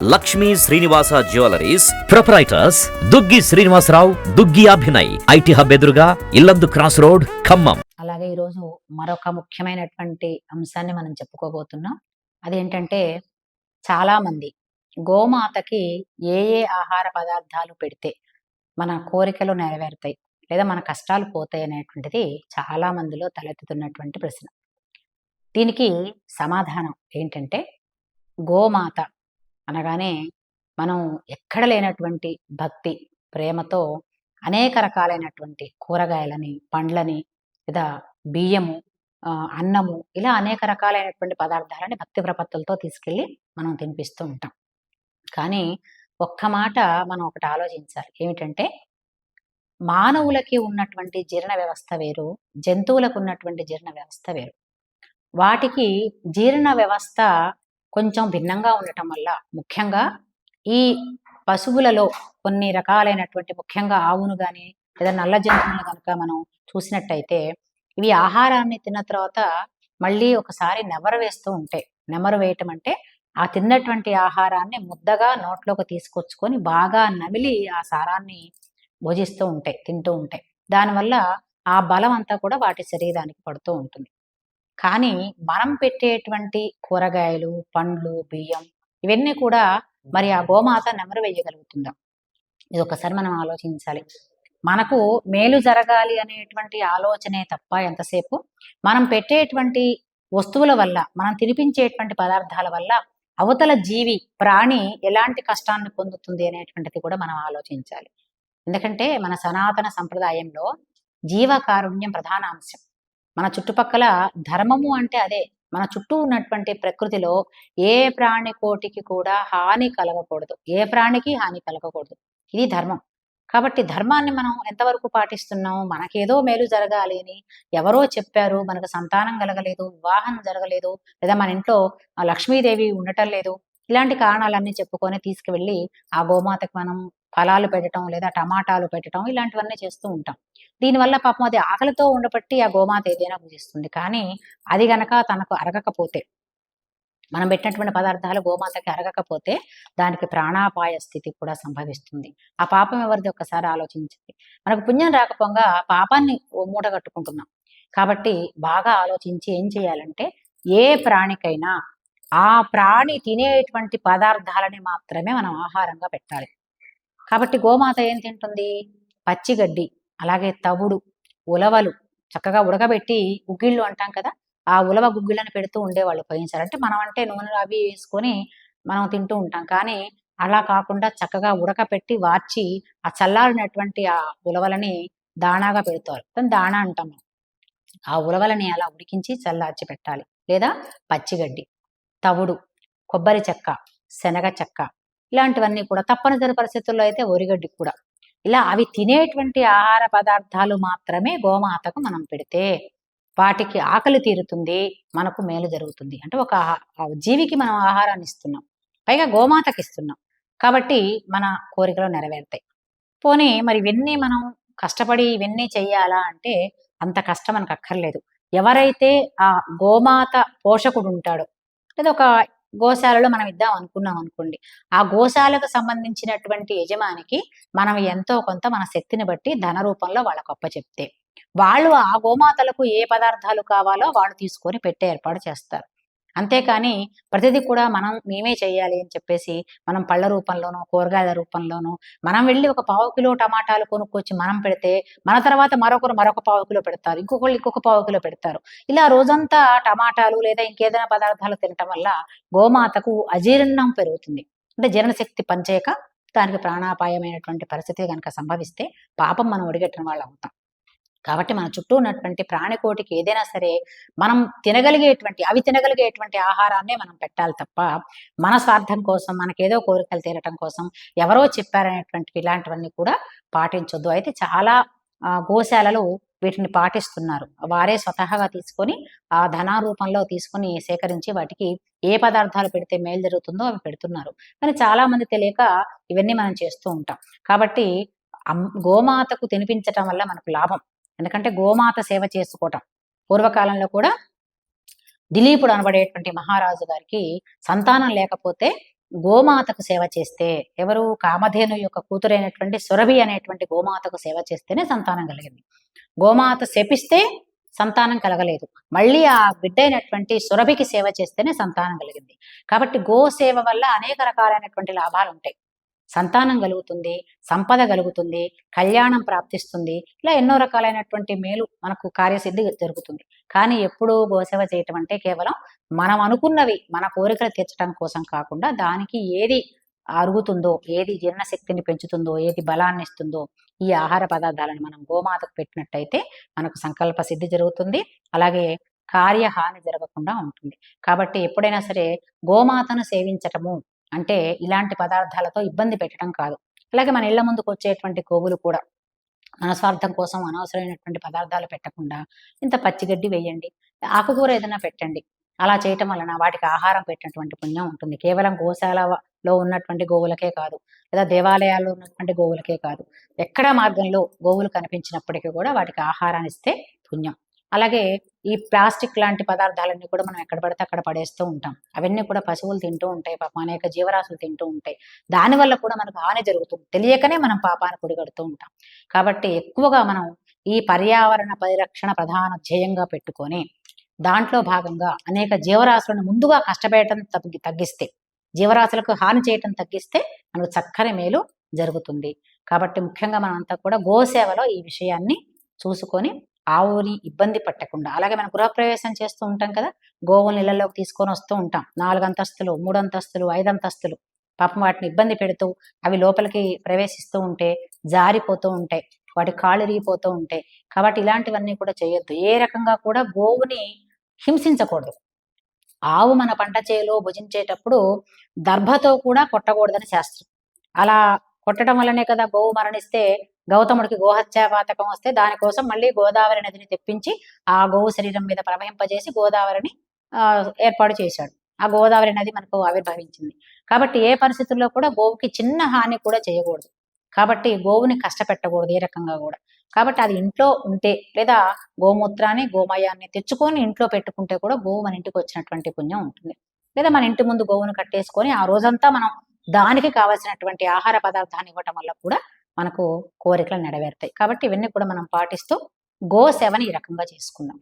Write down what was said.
Lakshmi Srinivasa jewelleries proprietors Duggi Srinivasarao, Duggi Abhinay, IT hub ఎదురుగా Yellandu cross road, Khammam. అలాగే ఈరోజు మరొక ముఖ్యమైనటువంటి అంశాన్ని మనం చెప్పుకోబోతున్నాం. అదేంటంటే, చాలా మంది గోమాతకి ఏ ఏ ఆహార పదార్థాలు పెడితే మన కోరికలు నెరవేరుతాయి లేదా మన కష్టాలు పోతాయి అనేటువంటిది చాలా మందిలో తలెత్తుతున్నటువంటి ప్రశ్న. దీనికి సమాధానం ఏంటంటే, గోమాత అనగానే మనం ఎక్కడ లేనటువంటి భక్తి, ప్రేమతో అనేక రకాలైనటువంటి కూరగాయలని, పండ్లని లేదా బియ్యము, అన్నము, ఇలా అనేక రకాలైనటువంటి పదార్థాలని భక్తి ప్రపత్తులతో తీసుకెళ్ళి మనం తినిపిస్తూ ఉంటాం. కానీ ఒక్క మాట మనం ఒకటి ఆలోచించాలి. ఏమిటంటే, మానవులకి ఉన్నటువంటి జీర్ణ వ్యవస్థ వేరు, జంతువులకు ఉన్నటువంటి జీర్ణ వ్యవస్థ వేరు. వాటికి జీర్ణ వ్యవస్థ కొంచెం భిన్నంగా ఉండటం వల్ల, ముఖ్యంగా ఈ పశువులలో కొన్ని రకాలైనటువంటి, ముఖ్యంగా ఆవును కానీ లేదా నల్ల జంతువులను కనుక మనం చూసినట్టయితే, ఇవి ఆహారాన్ని తిన్న తర్వాత మళ్ళీ ఒకసారి నెమరు వేస్తూ ఉంటాయి. నెమరు వేయటం అంటే ఆ తిన్నటువంటి ఆహారాన్ని ముద్దగా నోట్లోకి తీసుకొచ్చుకొని బాగా నమిలి ఆ సారాన్ని భోజిస్తూ ఉంటాయి, తింటూ ఉంటాయి. దానివల్ల ఆ బలం అంతా కూడా వాటి శరీరానికి పడుతూ ఉంటుంది. కానీ మనం పెట్టేటువంటి కూరగాయలు, పండ్లు, బియ్యం, ఇవన్నీ కూడా మరి ఆ గోమాత నెమరు వేయగలుగుతుందా? ఇది ఒకసారి మనం ఆలోచించాలి. మనకు మేలు జరగాలి అనేటువంటి ఆలోచనే తప్ప ఎంతసేపు మనం పెట్టేటువంటి వస్తువుల వల్ల, మనం తినిపించేటువంటి పదార్థాల వల్ల అవతల జీవి, ప్రాణి ఎలాంటి కష్టాన్ని పొందుతుంది అనేటువంటిది కూడా మనం ఆలోచించాలి. ఎందుకంటే మన సనాతన సంప్రదాయంలో జీవకారుణ్యం ప్రధాన అంశం. మన చుట్టుపక్కల ధర్మము అంటే అదే. మన చుట్టూ ఉన్నటువంటి ప్రకృతిలో ఏ ప్రాణి కోటికి కూడా హాని కలగకూడదు, ఏ ప్రాణికి హాని కలగకూడదు. ఇది ధర్మం. కాబట్టి ధర్మాన్ని మనం ఎంతవరకు పాటిస్తున్నాం? మనకేదో మేలు జరగాలి అని ఎవరో చెప్పారు, మనకు సంతానం కలగలేదు, వివాహం జరగలేదు, లేదా మన ఇంట్లో లక్ష్మీదేవి ఉండటం లేదు, ఇలాంటి కారణాలన్నీ చెప్పుకొని తీసుకువెళ్ళి ఆ గోమాతకు మనం ఫలాలు పెట్టడం లేదా టమాటాలు పెట్టడం, ఇలాంటివన్నీ చేస్తూ ఉంటాం. దీనివల్ల పాపం అది ఆకలితో ఉండబట్టి ఆ గోమాత ఏదైనా భుజిస్తుంది. కానీ అది గనక తనకు అరగకపోతే, మనం పెట్టినటువంటి పదార్థాలు గోమాతకి అరగకపోతే దానికి ప్రాణాపాయ స్థితి కూడా సంభవిస్తుంది. ఆ పాపం ఎవరిది ఒక్కసారి ఆలోచించండి. మనకు పుణ్యం రాకపోగా పాపాన్ని మూట కట్టుకుంటున్నాం. కాబట్టి బాగా ఆలోచించి ఏం చేయాలంటే, ఏ ప్రాణికైనా ఆ ప్రాణి తినేటువంటి పదార్థాలని మాత్రమే మనం ఆహారంగా పెట్టాలి. కాబట్టి గోమాత ఏం తింటుంది? పచ్చిగడ్డి, అలాగే తవుడు, ఉలవలు చక్కగా ఉడకబెట్టి గుగ్గిళ్ళు అంటాం కదా, ఆ ఉలవ గుగ్గిళ్ళని పెడుతూ ఉండేవాళ్ళు పోయినసారి. అంటే మనం అంటే నూనెలు అవి వేసుకొని మనం తింటూ ఉంటాం. కానీ అలా కాకుండా చక్కగా ఉడకపెట్టి వార్చి ఆ చల్లారినటువంటి ఆ ఉలవలని దాణాగా పెడతారు. దాన్ని దాణా అంటాం. ఆ ఉలవలని అలా ఉడికించి చల్లార్చి పెట్టాలి. లేదా పచ్చిగడ్డి, తవుడు, కొబ్బరి చెక్క, శనగ చెక్క, ఇలాంటివన్నీ కూడా తప్పనిసరి పరిస్థితుల్లో అయితే ఒరిగడ్డి కూడా, ఇలా అవి తినేటువంటి ఆహార పదార్థాలు మాత్రమే గోమాతకు మనం పెడితే వాటికి ఆకలి తీరుతుంది, మనకు మేలు జరుగుతుంది. అంటే ఒక జీవికి మనం ఆహారాన్ని ఇస్తున్నాం, పైగా గోమాతకి ఇస్తున్నాం. కాబట్టి మన కోరికలు నెరవేరుతాయి. పోనీ మరి ఇవన్నీ మనం కష్టపడి ఇవన్నీ చెయ్యాలా అంటే అంత కష్టం మనకు అక్కర్లేదు. ఎవరైతే ఆ గోమాత పోషకుడు ఉంటాడో, లేదా ఒక గోశాలలో మనం ఇద్దాం అనుకున్నాం అనుకోండి, ఆ గోశాలకు సంబంధించినటువంటి యజమానికి మనం ఎంతో కొంత మన శక్తిని బట్టి ధన రూపంలో వాళ్ళకు అప్పచెప్తే, వాళ్ళు ఆ గోమాతలకు ఏ పదార్థాలు కావాలో వాళ్ళు తీసుకొని పెట్టే ఏర్పాటు చేస్తారు. అంతేకాని ప్రతిదీ కూడా మేమే చేయాలి అని చెప్పేసి మనం పళ్ళ రూపంలోనో, కూరగాయల రూపంలోనో మనం వెళ్ళి ఒక 1/4 కిలో టమాటాలు కొనుక్కొచ్చి మనం పెడితే, మన తర్వాత మరొకరు మరొక 1/4 కిలో పెడతారు, ఇంకొకళ్ళు ఇంకొక 1/4 కిలో పెడతారు. ఇలా రోజంతా టమాటాలు లేదా ఇంకేదైనా పదార్థాలు తినటం వల్ల గోమాతకు అజీర్ణం పెరుగుతుంది. అంటే జీర్ణశక్తి పనిచేయక దానికి ప్రాణాపాయమైనటువంటి పరిస్థితి కనుక సంభవిస్తే పాపం మనం ఒడిగట్టిన వాళ్ళు అవుతాం. కాబట్టి మన చుట్టూ ఉన్నటువంటి ప్రాణికోటికి ఏదైనా సరే మనం అవి తినగలిగేటువంటి ఆహారాన్నే మనం పెట్టాలి తప్ప, మన స్వార్థం కోసం, మనకేదో కోరికలు తీరటం కోసం ఎవరో చెప్పారనేటువంటి ఇలాంటివన్నీ కూడా పాటించొద్దు. అయితే చాలా గోశాలలు వీటిని పాటిస్తున్నారు. వారే స్వతహాగా తీసుకొని ఆ ధన రూపంలో తీసుకొని సేకరించి వాటికి ఏ పదార్థాలు పెడితే మేలు జరుగుతుందో అవి పెడుతున్నారు. కానీ చాలా మంది తెలియక ఇవన్నీ మనం చేస్తూ ఉంటాం. కాబట్టి గోమాతకు తినిపించటం వల్ల మనకు లాభం. ఎందుకంటే గోమాత సేవ చేసుకోవటం, పూర్వకాలంలో కూడా దిలీపుడు అనబడేటువంటి మహారాజు గారికి సంతానం లేకపోతే గోమాతకు సేవ చేస్తే, ఎవరు కామధేను యొక్క కూతురైనటువంటి సురభి అనేటువంటి గోమాతకు సేవ చేస్తేనే సంతానం కలిగింది. గోమాత శపిస్తే సంతానం కలగలేదు. మళ్ళీ ఆ బిడ్డ అయినటువంటి సురభికి సేవ చేస్తేనే సంతానం కలిగింది. కాబట్టి గో సేవ వల్ల అనేక రకాలైనటువంటి లాభాలు ఉంటాయి. సంతానం కలుగుతుంది, సంపద కలుగుతుంది, కళ్యాణం ప్రాప్తిస్తుంది. ఇలా ఎన్నో రకాలైనటువంటి మేలు మనకు కార్యసిద్ధి జరుగుతుంది. కానీ ఎప్పుడూ గోసేవ చేయటం అంటే కేవలం మనం అనుకున్నవి మన కోరికలు తీర్చడం కోసం కాకుండా, దానికి ఏది అరుగుతుందో, ఏది జీర్ణశక్తిని పెంచుతుందో, ఏది బలాన్ని ఇస్తుందో, ఈ ఆహార పదార్థాలను మనం గోమాతకు పెట్టినట్టయితే మనకు సంకల్ప సిద్ధి జరుగుతుంది. అలాగే కార్యహాని జరగకుండా ఉంటుంది. కాబట్టి ఎప్పుడైనా సరే గోమాతను సేవించటము అంటే ఇలాంటి పదార్థాలతో ఇబ్బంది పెట్టడం కాదు. అలాగే మన ఇళ్ల ముందుకు వచ్చేటువంటి గోవులు కూడా మన స్వార్థం కోసం అనవసరమైనటువంటి పదార్థాలు పెట్టకుండా ఇంత పచ్చిగడ్డి వేయండి, ఆకుకూర ఏదైనా పెట్టండి. అలా చేయటం వలన వాటికి ఆహారం పెట్టినటువంటి పుణ్యం ఉంటుంది. కేవలం గోశాలలో ఉన్నటువంటి గోవులకే కాదు, లేదా దేవాలయాల్లో ఉన్నటువంటి గోవులకే కాదు, ఎక్కడ మార్గంలో గోవులు కనిపించినప్పటికీ కూడా వాటికి ఆహారాన్ని ఇస్తే పుణ్యం. అలాగే ఈ ప్లాస్టిక్ లాంటి పదార్థాలన్నీ కూడా మనం ఎక్కడ పడితే అక్కడ పడేస్తూ ఉంటాం. అవన్నీ కూడా పశువులు తింటూ ఉంటాయి, పాపం అనేక జీవరాశులు తింటూ ఉంటాయి. దానివల్ల కూడా మనకు హాని జరుగుతుంది. తెలియకనే మనం పాపాన్ని పొడిగడుతూ ఉంటాం. కాబట్టి ఎక్కువగా మనం ఈ పర్యావరణ పరిరక్షణ ప్రధాన ధ్యేయంగా పెట్టుకొని దాంట్లో భాగంగా అనేక జీవరాశులను ముందుగా కష్టపెట్టడం తగ్గిస్తే, జీవరాశులకు హాని చేయటం తగ్గిస్తే మనకు చక్కని మేలు జరుగుతుంది. కాబట్టి ముఖ్యంగా మనం అంతా కూడా గోసేవలో ఈ విషయాన్ని చూసుకొని ఆవుని ఇబ్బంది పట్టకుండా, అలాగే మనం గృహప్రవేశం చేస్తూ ఉంటాం కదా, గోవుల్ని ఇళ్లలోకి తీసుకొని వస్తూ ఉంటాం. 4 అంతస్తులు, 3 అంతస్తులు, 5 అంతస్తులు, పాపం వాటిని ఇబ్బంది పెడుతూ అవి లోపలికి ప్రవేశిస్తూ ఉంటే జారిపోతూ ఉంటాయి, వాటి కాళ్ళు ఇరిగిపోతూ ఉంటాయి. కాబట్టి ఇలాంటివన్నీ కూడా చేయొద్దు. ఏ రకంగా కూడా గోవుని హింసించకూడదు. ఆవు మన పంట చేలో భుజించేటప్పుడు దర్భతో కూడా కొట్టకూడదని శాస్త్రం. అలా కొట్టడం వల్లనే కదా గోవు మరణిస్తే గౌతముడికి గోహత్యా పాతకం వస్తే దానికోసం మళ్ళీ గోదావరి నదిని తెప్పించి ఆ గోవు శరీరం మీద ప్రవహింపజేసి గోదావరిని ఏర్పాటు చేశాడు. ఆ గోదావరి నది మనకు ఆవిర్భవించింది. కాబట్టి ఏ పరిస్థితుల్లో కూడా గోవుకి చిన్న హాని కూడా చేయకూడదు. కాబట్టి గోవుని కష్టపెట్టకూడదు ఏ రకంగా కూడా. కాబట్టి అది ఇంట్లో ఉంటే, లేదా గోమూత్రాన్ని గోమయాన్ని తెచ్చుకొని ఇంట్లో పెట్టుకుంటే కూడా గోవు మన ఇంటికి వచ్చినటువంటి పుణ్యం ఉంటుంది. లేదా మన ఇంటి ముందు గోవును కట్టేసుకొని ఆ రోజంతా మనం దానికి కావాల్సినటువంటి ఆహార పదార్థాన్ని ఇవ్వటం వల్ల కూడా మనకు కోరికలు నెరవేరుతాయి. కాబట్టి ఇవన్నీ కూడా మనం పాటిస్తూ గో సేవని ఈ రకంగా చేసుకుందాం.